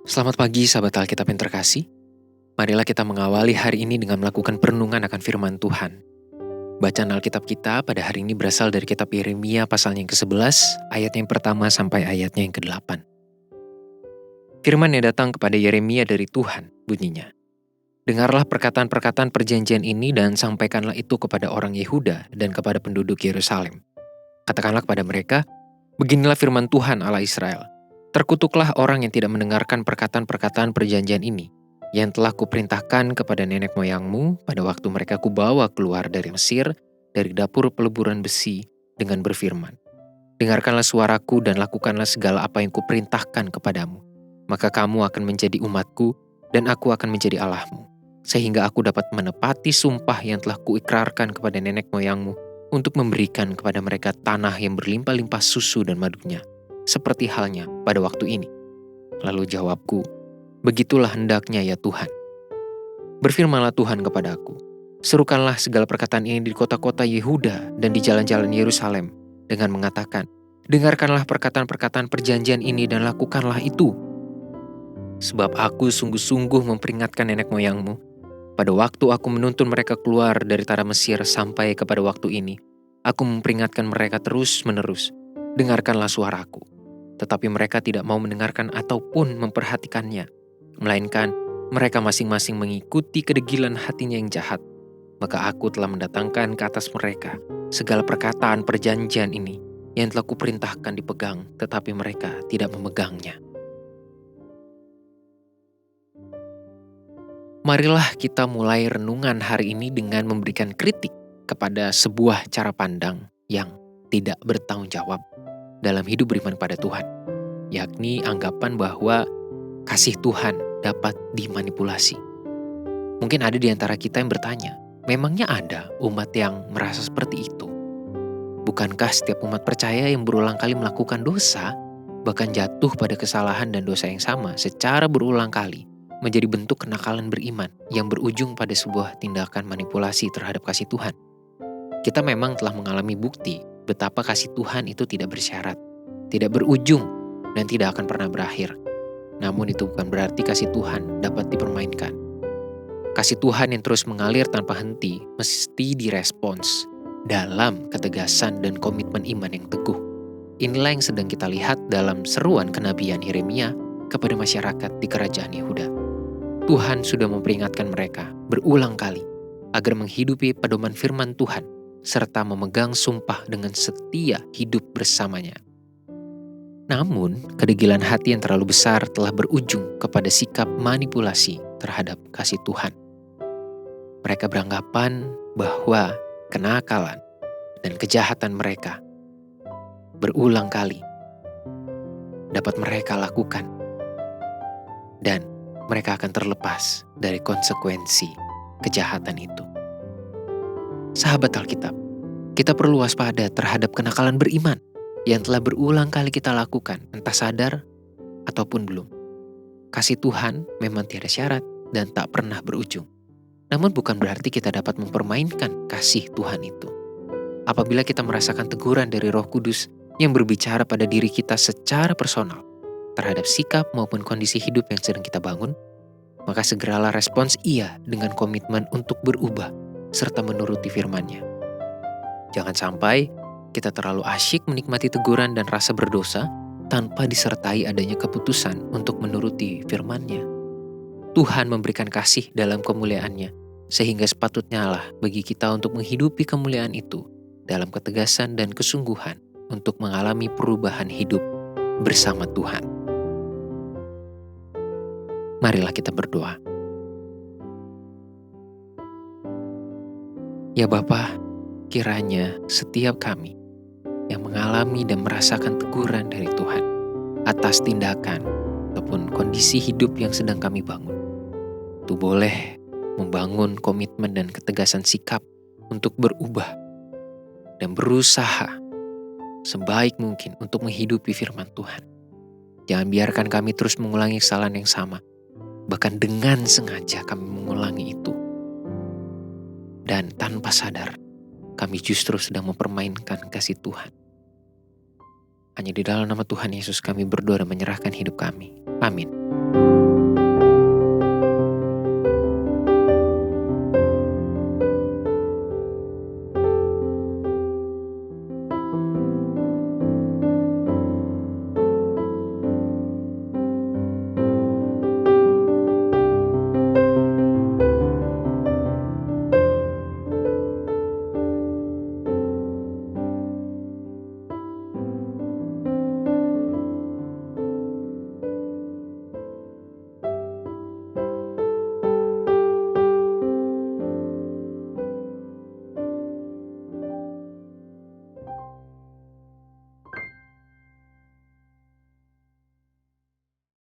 Selamat pagi sahabat Alkitab yang terkasih. Marilah kita mengawali hari ini dengan melakukan perenungan akan firman Tuhan. Bacaan Alkitab kita pada hari ini berasal dari kitab Yeremia pasalnya yang ke-11, ayat yang pertama sampai ayatnya yang ke-8. Firman yang datang kepada Yeremia dari Tuhan, bunyinya, "Dengarlah perkataan-perkataan perjanjian ini dan sampaikanlah itu kepada orang Yehuda dan kepada penduduk Yerusalem. Katakanlah kepada mereka, beginilah firman Tuhan Allah Israel. Terkutuklah orang yang tidak mendengarkan perkataan-perkataan perjanjian ini, yang telah kuperintahkan kepada nenek moyangmu pada waktu mereka kubawa keluar dari Mesir, dari dapur peleburan besi, dengan berfirman, dengarkanlah suaraku dan lakukanlah segala apa yang kuperintahkan kepadamu. Maka kamu akan menjadi umatku, dan aku akan menjadi Allahmu, sehingga aku dapat menepati sumpah yang telah kuikrarkan kepada nenek moyangmu, untuk memberikan kepada mereka tanah yang berlimpah-limpah susu dan madunya, seperti halnya pada waktu ini." Lalu jawabku, "Begitulah hendaknya ya Tuhan." Berfirmanlah Tuhan kepadaku, "Serukanlah segala perkataan ini di kota-kota Yehuda dan di jalan-jalan Yerusalem, dengan mengatakan, dengarkanlah perkataan-perkataan perjanjian ini dan lakukanlah itu. Sebab aku sungguh-sungguh memperingatkan nenek moyangmu, pada waktu aku menuntun mereka keluar dari tanah Mesir sampai kepada waktu ini, aku memperingatkan mereka terus-menerus, dengarkanlah suaraku. Tetapi mereka tidak mau mendengarkan ataupun memperhatikannya, melainkan mereka masing-masing mengikuti kedegilan hatinya yang jahat. Maka aku telah mendatangkan ke atas mereka segala perkataan perjanjian ini yang telah kuperintahkan dipegang, tetapi mereka tidak memegangnya." Marilah kita mulai renungan hari ini dengan memberikan kritik kepada sebuah cara pandang yang tidak bertanggung jawab dalam hidup beriman pada Tuhan, yakni anggapan bahwa kasih Tuhan dapat dimanipulasi. Mungkin ada di antara kita yang bertanya, memangnya ada umat yang merasa seperti itu? Bukankah setiap umat percaya yang berulang kali melakukan dosa, bahkan jatuh pada kesalahan dan dosa yang sama secara berulang kali, menjadi bentuk kenakalan beriman yang berujung pada sebuah tindakan manipulasi terhadap kasih Tuhan? Kita memang telah mengalami bukti betapa kasih Tuhan itu tidak bersyarat, tidak berujung, dan tidak akan pernah berakhir. Namun itu bukan berarti kasih Tuhan dapat dipermainkan. Kasih Tuhan yang terus mengalir tanpa henti mesti direspons dalam ketegasan dan komitmen iman yang teguh. Inilah yang sedang kita lihat dalam seruan kenabian Yeremia kepada masyarakat di kerajaan Yehuda. Tuhan sudah memperingatkan mereka berulang kali agar menghidupi pedoman firman Tuhan serta memegang sumpah dengan setia hidup bersamanya. Namun, kedegilan hati yang terlalu besar telah berujung kepada sikap manipulasi terhadap kasih Tuhan. Mereka beranggapan bahwa kenakalan dan kejahatan mereka berulang kali dapat mereka lakukan, dan mereka akan terlepas dari konsekuensi kejahatan itu. Sahabat Alkitab, kita perlu waspada terhadap kenakalan beriman yang telah berulang kali kita lakukan, entah sadar ataupun belum. Kasih Tuhan memang tiada syarat dan tak pernah berujung. Namun bukan berarti kita dapat mempermainkan kasih Tuhan itu. Apabila kita merasakan teguran dari Roh Kudus yang berbicara pada diri kita secara personal terhadap sikap maupun kondisi hidup yang sedang kita bangun, maka segeralah respons ia dengan komitmen untuk berubah serta menuruti firman-Nya. Jangan sampai kita terlalu asyik menikmati teguran dan rasa berdosa tanpa disertai adanya keputusan untuk menuruti firman-Nya. Tuhan memberikan kasih dalam kemuliaan-Nya, sehingga sepatutnya lah bagi kita untuk menghidupi kemuliaan itu dalam ketegasan dan kesungguhan untuk mengalami perubahan hidup bersama Tuhan. Marilah kita berdoa. Ya Bapa, kiranya setiap kami yang mengalami dan merasakan teguran dari Tuhan atas tindakan ataupun kondisi hidup yang sedang kami bangun, itu boleh membangun komitmen dan ketegasan sikap untuk berubah dan berusaha sebaik mungkin untuk menghidupi firman Tuhan. Jangan biarkan kami terus mengulangi kesalahan yang sama, bahkan dengan sengaja kami mengulangi itu. Dan tanpa sadar, kami justru sedang mempermainkan kasih Tuhan. Hanya di dalam nama Tuhan Yesus kami berdoa dan menyerahkan hidup kami. Amin.